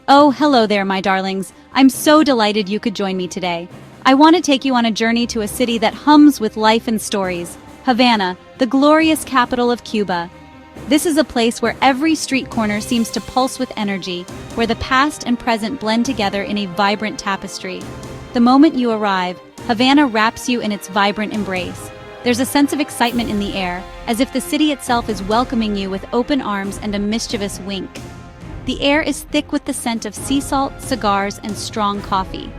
Oh, hello there, my darlings. I'm so delighted you could join me today. I want to take you on a journey to a city that hums with life and stories, Havana, the glorious capital of Cuba. This is a place where every street corner seems to pulse with energy, where the past and present blend together in a vibrant tapestry. The moment you arrive, Havana wraps you in its vibrant embrace. There's a sense of excitement in the air, as if the city itself is welcoming you with open arms and a mischievous wink. The air is thick with the scent of sea salt, cigars, and strong coffee.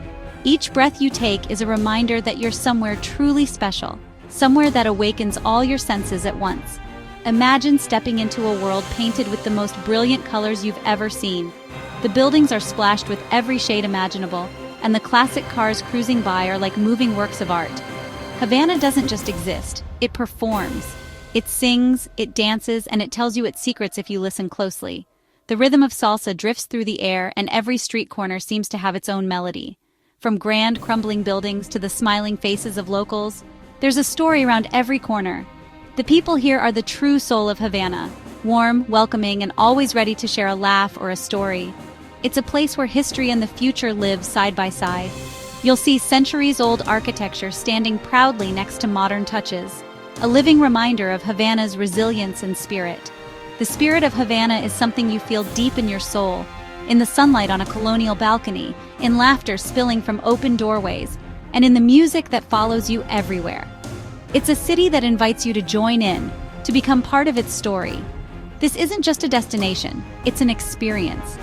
Each breath you take is a reminder that you're somewhere truly special, somewhere that awakens all your senses at once. Imagine stepping into a world painted with the most brilliant colors you've ever seen. The buildings are splashed with every shade imaginable, and the classic cars cruising by are like moving works of art. Havana doesn't just exist, it performs. It sings, it dances, and it tells you its secrets if you listen closely. The rhythm of salsa drifts through the air, and every street corner seems to have its own melody. From grand, crumbling buildings to the smiling faces of locals, there's a story around every corner. The people here are the true soul of Havana, warm, welcoming, and always ready to share a laugh or a story. It's a place where history and the future live side by side. You'll see centuries-old architecture standing proudly next to modern touches, a living reminder of Havana's resilience and spirit. The spirit of Havana is something you feel deep in your soul, in the sunlight on a colonial balcony, in laughter spilling from open doorways, and in the music that follows you everywhere. It's a city that invites you to join in, to become part of its story. This isn't just a destination, it's an experience.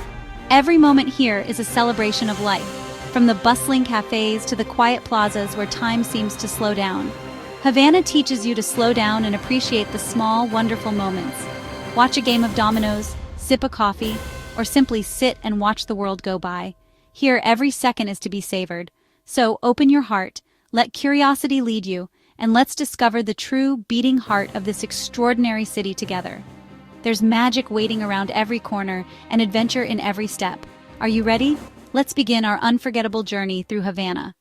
Every moment here is a celebration of life, from the bustling cafes to the quiet plazas where time seems to slow down. Havana teaches you to slow down and appreciate the small, wonderful moments. Watch a game of dominoes, sip a coffee, or simply sit and watch the world go by. Here, every second is to be savored. So open your heart, let curiosity lead you, and let's discover the true, beating heart of this extraordinary city together. There's magic waiting around every corner and adventure in every step. Are you ready? Let's begin our unforgettable journey through Havana.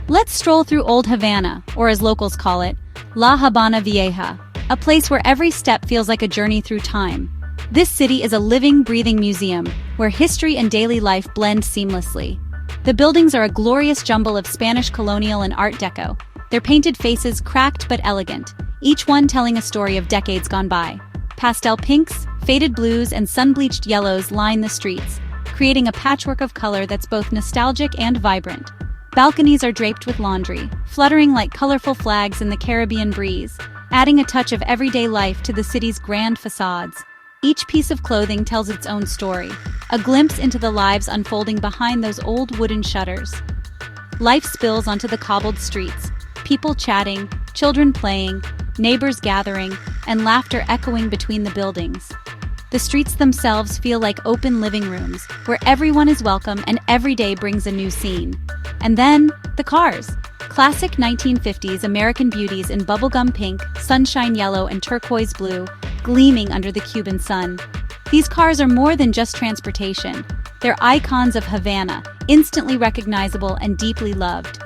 Let's stroll through Old Havana, or as locals call it, La Habana Vieja, a place where every step feels like a journey through time. This city is a living, breathing museum, where history and daily life blend seamlessly. The buildings are a glorious jumble of Spanish colonial and Art Deco, their painted faces cracked but elegant, each one telling a story of decades gone by. Pastel pinks, faded blues, and sun-bleached yellows line the streets, creating a patchwork of color that's both nostalgic and vibrant. Balconies are draped with laundry, fluttering like colorful flags in the Caribbean breeze, adding a touch of everyday life to the city's grand facades. Each piece of clothing tells its own story, a glimpse into the lives unfolding behind those old wooden shutters. Life spills onto the cobbled streets, people chatting, children playing, neighbors gathering, and laughter echoing between the buildings. The streets themselves feel like open living rooms, where everyone is welcome and every day brings a new scene. And then, the cars. Classic 1950s American beauties in bubblegum pink, sunshine yellow, and turquoise blue, gleaming under the Cuban sun. These cars are more than just transportation. They're icons of Havana, instantly recognizable and deeply loved.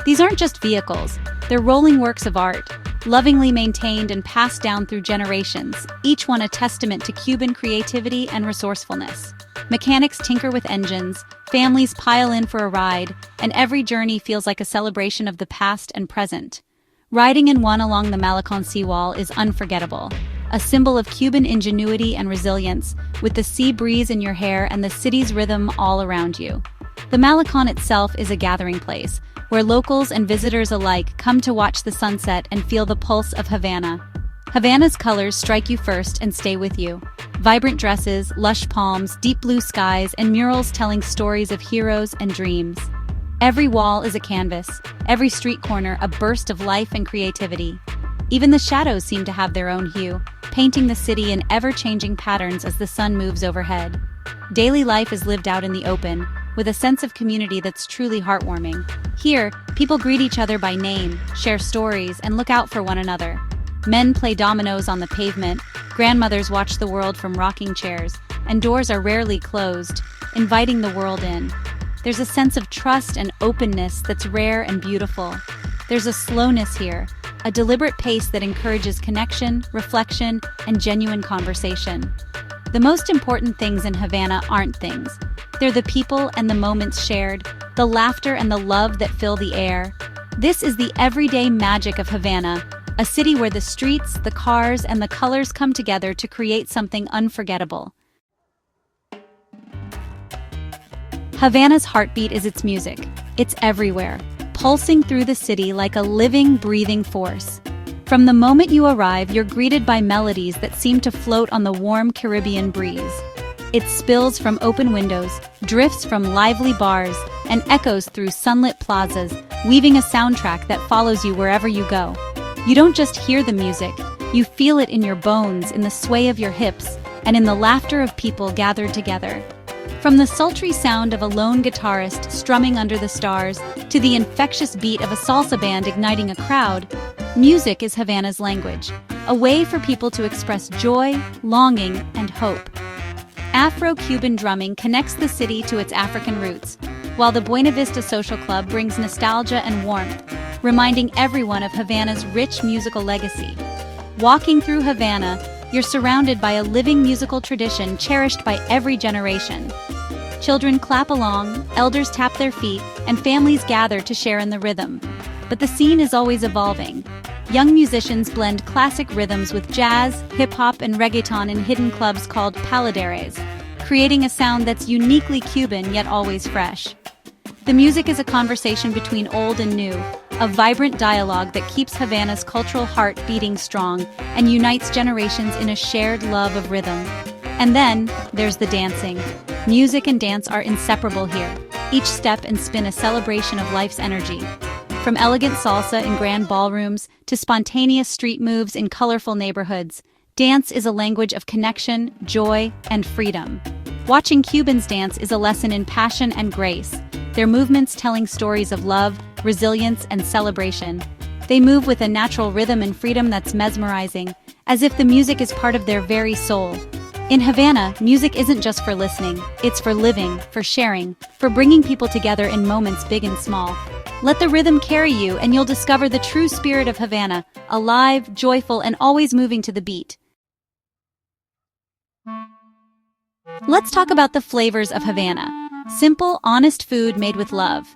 These aren't just vehicles, they're rolling works of art, lovingly maintained and passed down through generations, each one a testament to Cuban creativity and resourcefulness. Mechanics tinker with engines, families pile in for a ride, and every journey feels like a celebration of the past and present. Riding in one along the Malecon seawall is unforgettable, a symbol of Cuban ingenuity and resilience, with the sea breeze in your hair and the city's rhythm all around you. The Malecon itself is a gathering place, where locals and visitors alike come to watch the sunset and feel the pulse of Havana. Havana's colors strike you first and stay with you. Vibrant dresses, lush palms, deep blue skies, and murals telling stories of heroes and dreams. Every wall is a canvas, every street corner a burst of life and creativity. Even the shadows seem to have their own hue, painting the city in ever-changing patterns as the sun moves overhead. Daily life is lived out in the open, with a sense of community that's truly heartwarming. Here, people greet each other by name, share stories, and look out for one another. Men play dominoes on the pavement, grandmothers watch the world from rocking chairs, and doors are rarely closed, inviting the world in. There's a sense of trust and openness that's rare and beautiful. There's a slowness here, a deliberate pace that encourages connection, reflection, and genuine conversation. The most important things in Havana aren't things. They're the people and the moments shared, the laughter and the love that fill the air. This is the everyday magic of Havana, a city where the streets, the cars, and the colors come together to create something unforgettable. Havana's heartbeat is its music. It's everywhere, pulsing through the city like a living, breathing force. From the moment you arrive, you're greeted by melodies that seem to float on the warm Caribbean breeze. It spills from open windows, drifts from lively bars, and echoes through sunlit plazas, weaving a soundtrack that follows you wherever you go. You don't just hear the music, you feel it in your bones, in the sway of your hips, and in the laughter of people gathered together. From the sultry sound of a lone guitarist strumming under the stars to the infectious beat of a salsa band igniting a crowd, music is Havana's language, a way for people to express joy, longing, and hope. Afro-Cuban drumming connects the city to its African roots, while the Buena Vista Social Club brings nostalgia and warmth, reminding everyone of Havana's rich musical legacy. Walking through Havana, you're surrounded by a living musical tradition cherished by every generation. Children clap along, elders tap their feet, and families gather to share in the rhythm. But the scene is always evolving. Young musicians blend classic rhythms with jazz, hip-hop, and reggaeton in hidden clubs called paladeres, creating a sound that's uniquely Cuban yet always fresh. The music is a conversation between old and new, a vibrant dialogue that keeps Havana's cultural heart beating strong and unites generations in a shared love of rhythm. And then, there's the dancing. Music and dance are inseparable here, each step and spin a celebration of life's energy. From elegant salsa in grand ballrooms to spontaneous street moves in colorful neighborhoods, dance is a language of connection, joy, and freedom. Watching Cubans dance is a lesson in passion and grace, their movements telling stories of love, resilience, and celebration. They move with a natural rhythm and freedom that's mesmerizing, as if the music is part of their very soul. In Havana, music isn't just for listening, it's for living, for sharing, for bringing people together in moments big and small. Let the rhythm carry you and you'll discover the true spirit of Havana, alive, joyful, and always moving to the beat. Let's talk about the flavors of Havana. Simple, honest food made with love.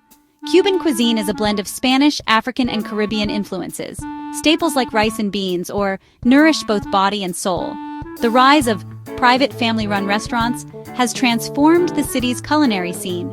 Cuban cuisine is a blend of Spanish, African, and Caribbean influences. Staples like rice and beans nourish both body and soul. The rise of private family-run restaurants has transformed the city's culinary scene.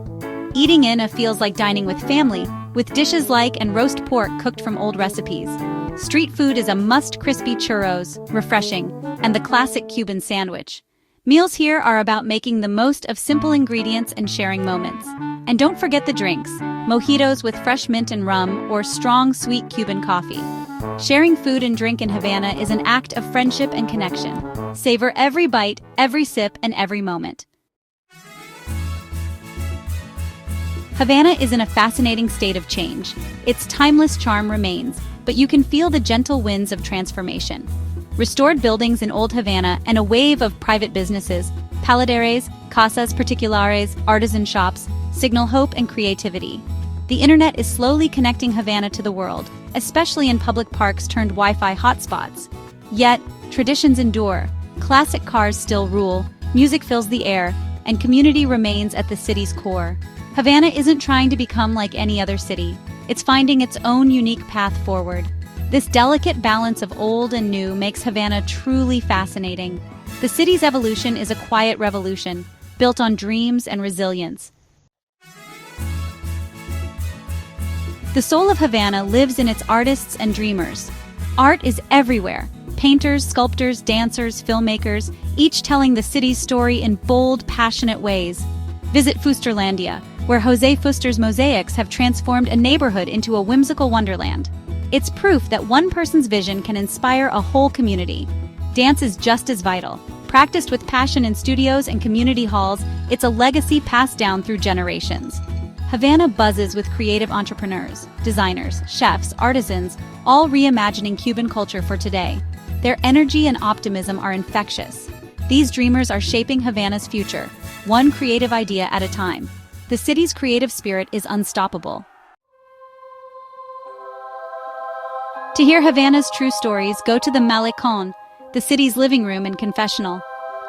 Eating in feels like dining with family, with dishes like and roast pork cooked from old recipes. Street food is a must: crispy churros, refreshing, and the classic Cuban sandwich. Meals here are about making the most of simple ingredients and sharing moments. And don't forget the drinks, mojitos with fresh mint and rum or strong, sweet Cuban coffee. Sharing food and drink in Havana is an act of friendship and connection. Savor every bite, every sip, and every moment. Havana is in a fascinating state of change. Its timeless charm remains, but you can feel the gentle winds of transformation. Restored buildings in Old Havana and a wave of private businesses, paladeres, casas particulares, artisan shops, signal hope and creativity. The internet is slowly connecting Havana to the world, especially in public parks turned Wi-Fi hotspots. Yet, traditions endure, classic cars still rule, music fills the air, and community remains at the city's core. Havana isn't trying to become like any other city. It's finding its own unique path forward. This delicate balance of old and new makes Havana truly fascinating. The city's evolution is a quiet revolution, built on dreams and resilience. The soul of Havana lives in its artists and dreamers. Art is everywhere. Painters, sculptors, dancers, filmmakers, each telling the city's story in bold, passionate ways. Visit Fusterlandia, where Jose Fuster's mosaics have transformed a neighborhood into a whimsical wonderland. It's proof that one person's vision can inspire a whole community. Dance is just as vital. Practiced with passion in studios and community halls, it's a legacy passed down through generations. Havana buzzes with creative entrepreneurs, designers, chefs, artisans, all reimagining Cuban culture for today. Their energy and optimism are infectious. These dreamers are shaping Havana's future, one creative idea at a time. The city's creative spirit is unstoppable. To hear Havana's true stories, go to the Malecón, the city's living room and confessional.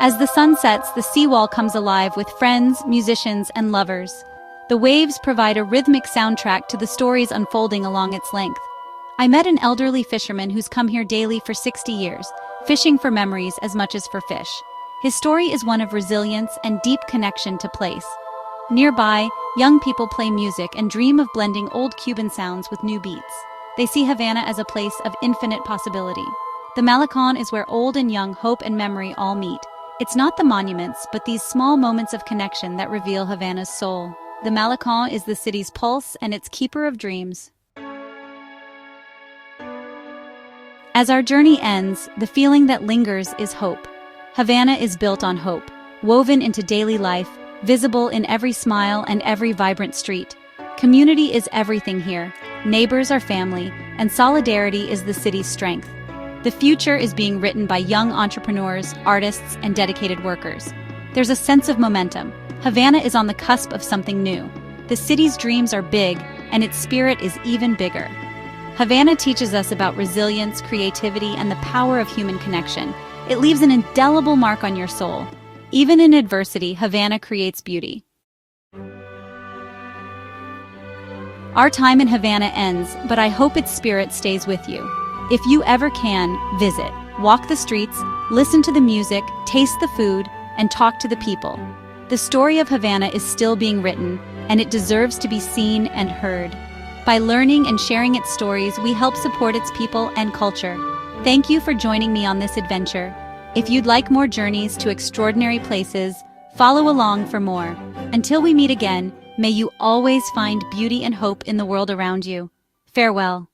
As the sun sets, the seawall comes alive with friends, musicians, and lovers. The waves provide a rhythmic soundtrack to the stories unfolding along its length. I met an elderly fisherman who's come here daily for 60 years, fishing for memories as much as for fish. His story is one of resilience and deep connection to place. Nearby, young people play music and dream of blending old Cuban sounds with new beats. They see Havana as a place of infinite possibility. The Malecon is where old and young, hope and memory all meet. It's not the monuments, but these small moments of connection that reveal Havana's soul. The Malecon is the city's pulse and its keeper of dreams. As our journey ends, the feeling that lingers is hope. Havana is built on hope, woven into daily life, visible in every smile and every vibrant street. Community is everything here. Neighbors are family, and solidarity is the city's strength. The future is being written by young entrepreneurs, artists, and dedicated workers. There's a sense of momentum. Havana is on the cusp of something new. The city's dreams are big, and its spirit is even bigger. Havana teaches us about resilience, creativity, and the power of human connection. It leaves an indelible mark on your soul. Even in adversity, Havana creates beauty. Our time in Havana ends, but I hope its spirit stays with you. If you ever can, visit, walk the streets, listen to the music, taste the food, and talk to the people. The story of Havana is still being written, and it deserves to be seen and heard. By learning and sharing its stories, we help support its people and culture. Thank you for joining me on this adventure. If you'd like more journeys to extraordinary places, follow along for more. Until we meet again, may you always find beauty and hope in the world around you. Farewell.